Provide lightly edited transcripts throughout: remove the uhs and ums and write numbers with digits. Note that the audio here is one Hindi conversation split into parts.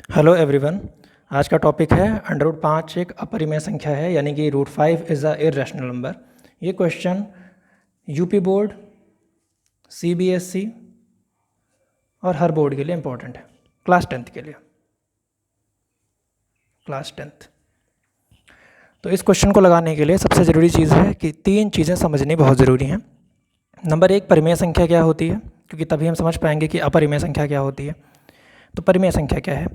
Hello everyone. आज का टॉपिक है √5 एक अपरिमेय संख्या है, यानी कि √5 इज़ अ इर्रेशनल नंबर। ये क्वेश्चन यूपी बोर्ड, सीबीएसई और हर बोर्ड के लिए इम्पोर्टेंट है, क्लास 10th के लिए, क्लास 10th। तो इस क्वेश्चन को लगाने के लिए सबसे ज़रूरी चीज़ है कि 3 चीज़ें समझनी बहुत ज़रूरी हैं। नंबर 1, परिमेय संख्या क्या होती है, क्योंकि तभी हम समझ पाएंगे कि अपरिमेय संख्या क्या होती है। तो परिमेय संख्या क्या है?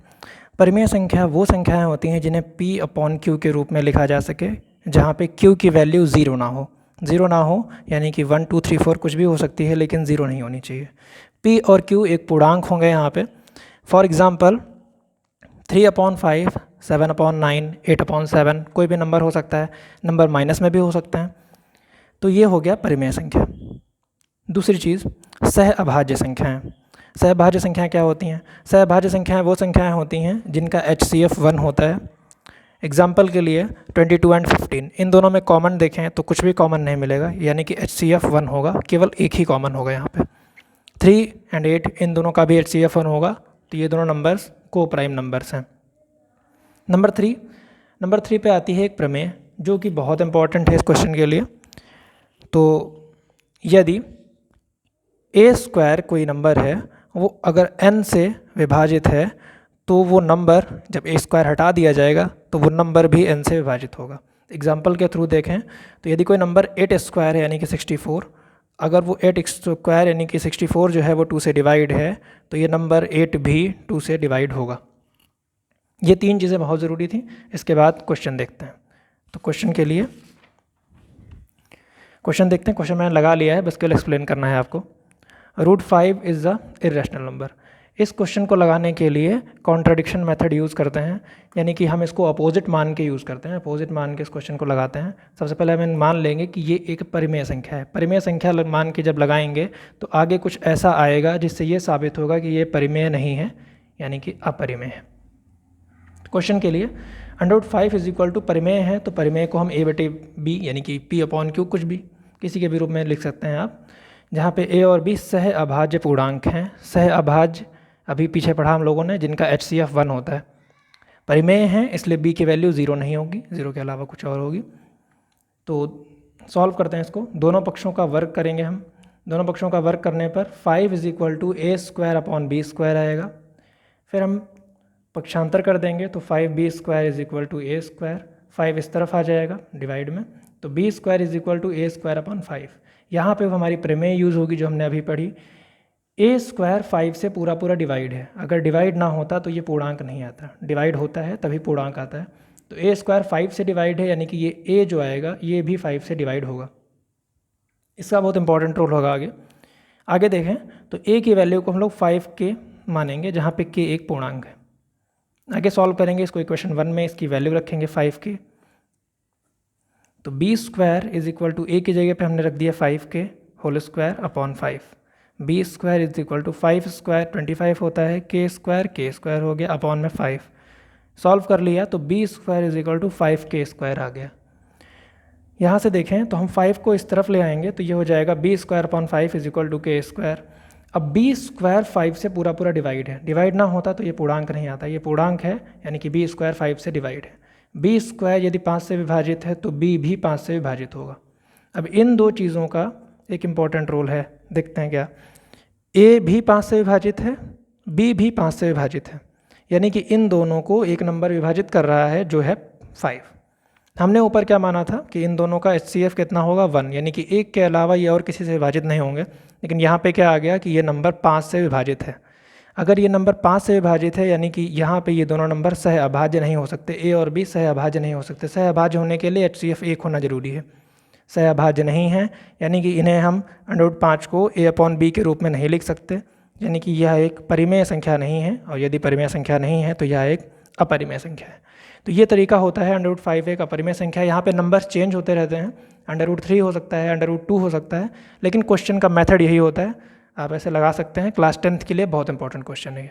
परिमेय संख्या वो संख्याएं होती हैं जिन्हें P/Q के रूप में लिखा जा सके, जहाँ पे Q की वैल्यू ज़ीरो ना हो, यानी कि 1 2 3 4 कुछ भी हो सकती है, लेकिन ज़ीरो नहीं होनी चाहिए। P और Q एक पूर्णांक होंगे यहाँ पे। फॉर एग्ज़ाम्पल 3/5, 7/9, 8/7 कोई भी नंबर हो सकता है, नंबर माइनस में भी हो सकता है। तो ये हो गया परिमेय संख्या। दूसरी चीज़, सहअभाज्य संख्याएँ। सहभाज्य संख्याएँ क्या होती हैं? सहभाज्य संख्याएँ वो संख्याएँ होती हैं जिनका HCF 1 होता है। एग्जाम्पल के लिए 22 एंड 15, इन दोनों में कॉमन देखें तो कुछ भी कॉमन नहीं मिलेगा, यानी कि HCF 1 होगा, केवल एक ही कॉमन होगा यहाँ पे। 3 एंड 8, इन दोनों का भी HCF 1 होगा, तो ये दोनों नंबर्स को प्राइम नंबर्स हैं। नंबर 3 पे आती है एक प्रमेय, जो कि बहुत इंपॉर्टेंट है इस क्वेश्चन के लिए। तो यदि a² कोई नंबर है, वो अगर n से विभाजित है, तो वो नंबर जब a² हटा दिया जाएगा तो वो नंबर भी n से विभाजित होगा। एग्जाम्पल के थ्रू देखें तो यदि कोई नंबर 8² है, यानी कि 64, अगर वो 8² यानी कि 64 जो है वो 2 से डिवाइड है, तो ये नंबर 8 भी 2 से डिवाइड होगा। ये 3 चीज़ें बहुत ज़रूरी थी। इसके बाद क्वेश्चन देखते हैं। तो क्वेश्चन देखते हैं। क्वेश्चन मैंने लगा लिया है, बस केवल एक्सप्लेन करना है आपको। √5 इज़ अ इर्रेशनल नंबर। इस क्वेश्चन को लगाने के लिए कॉन्ट्राडिक्शन मेथड यूज़ करते हैं, यानी कि हम इसको अपोजिट मान के यूज़ करते हैं। अपोजिट मान के इस क्वेश्चन को लगाते हैं। सबसे पहले हम मान लेंगे कि ये एक परिमेय संख्या है। परिमेय संख्या मान के जब लगाएंगे तो आगे कुछ ऐसा आएगा जिससे ये साबित होगा कि ये परिमेय नहीं है, यानी कि अपरिमेय है। क्वेश्चन के लिए √5 इज इक्वल टू परिमेय है, तो परिमेय को हम a/b यानी कि P/Q कुछ भी किसी के भी रूप में लिख सकते हैं आप, जहाँ पे a और b सहअभाज्य पूर्णांक हैं। सहअभाज्य अभी पीछे पढ़ा हम लोगों ने, जिनका HCF 1 होता है। परिमेय है इसलिए b की वैल्यू ज़ीरो नहीं होगी, ज़ीरो के अलावा कुछ और होगी। तो सॉल्व करते हैं इसको, दोनों पक्षों का वर्ग करेंगे हम। दोनों पक्षों का वर्ग करने पर 5 इज इक्वल टू a² आएगा। फिर हम पक्षांतर कर देंगे तो 5b² is equal to a²। 5 इस तरफ आ जाएगा डिवाइड में, तो b² is equal to a²/5। यहाँ पे हमारी प्रमेय यूज़ होगी जो हमने अभी पढ़ी। a² 5 से पूरा डिवाइड है, अगर डिवाइड ना होता तो ये पूर्णांक नहीं आता, डिवाइड होता है तभी पूर्णांक आता है। तो a² 5 से डिवाइड है, यानी कि ये a जो आएगा ये भी 5 से डिवाइड होगा। इसका बहुत इंपॉर्टेंट रोल होगा आगे देखें तो a की वैल्यू को हम लोग 5k मानेंगे, जहाँ पे k एक पूर्णांक है। आगे सॉल्व करेंगे इसको, इक्वेशन 1 में इसकी वैल्यू रखेंगे 5k, तो b² is equal to a की जगह पे हमने रख दिया 5k whole square upon 5। b² is equal to 5² 25 होता है, k² हो गया अपॉन में 5। सॉल्व कर लिया तो b² is equal to 5k² आ गया। यहाँ से देखें तो हम 5 को इस तरफ ले आएंगे तो ये हो जाएगा b² upon 5 is equal to k²। अब b² 5 से पूरा डिवाइड है, डिवाइड ना होता तो ये पूर्णांक नहीं आता, ये पूर्णांक है, यानी कि b² 5 से डिवाइड है। b² यदि 5 से विभाजित है तो b भी 5 से विभाजित होगा। अब इन दो चीज़ों का एक इम्पॉर्टेंट रोल है, देखते हैं क्या। a भी 5 से विभाजित है, b भी 5 से विभाजित है, यानी कि इन दोनों को एक नंबर विभाजित कर रहा है जो है 5। हमने ऊपर क्या माना था कि इन दोनों का HCF कितना होगा 1, यानी कि एक के अलावा ये और किसी से विभाजित नहीं होंगे। लेकिन यहाँ पे क्या आ गया कि ये नंबर 5 से विभाजित है। अगर ये नंबर 5 से विभाजित है, यानी कि यहाँ पे ये दोनों नंबर सहअभाज्य नहीं हो सकते, a और b सहअभाज्य नहीं हो सकते। सहअभाज्य होने के लिए HCF 1 होना जरूरी है। सहअभाज्य नहीं है, यानी कि इन्हें हम √5 को a/b के रूप में नहीं लिख सकते, यानी कि यह एक परिमेय संख्या नहीं है, और यदि परिमेय संख्या नहीं है तो यह एक अपरिमेय संख्या है। तो ये तरीका होता है √5 एक अपरिमेय संख्या। यहाँ पे नंबर्स चेंज होते रहते हैं, √3 हो सकता है, √2 हो सकता है, लेकिन क्वेश्चन का मेथड यही होता है। आप ऐसे लगा सकते हैं, क्लास 10th के लिए बहुत इंपॉर्टेंट क्वेश्चन है ये।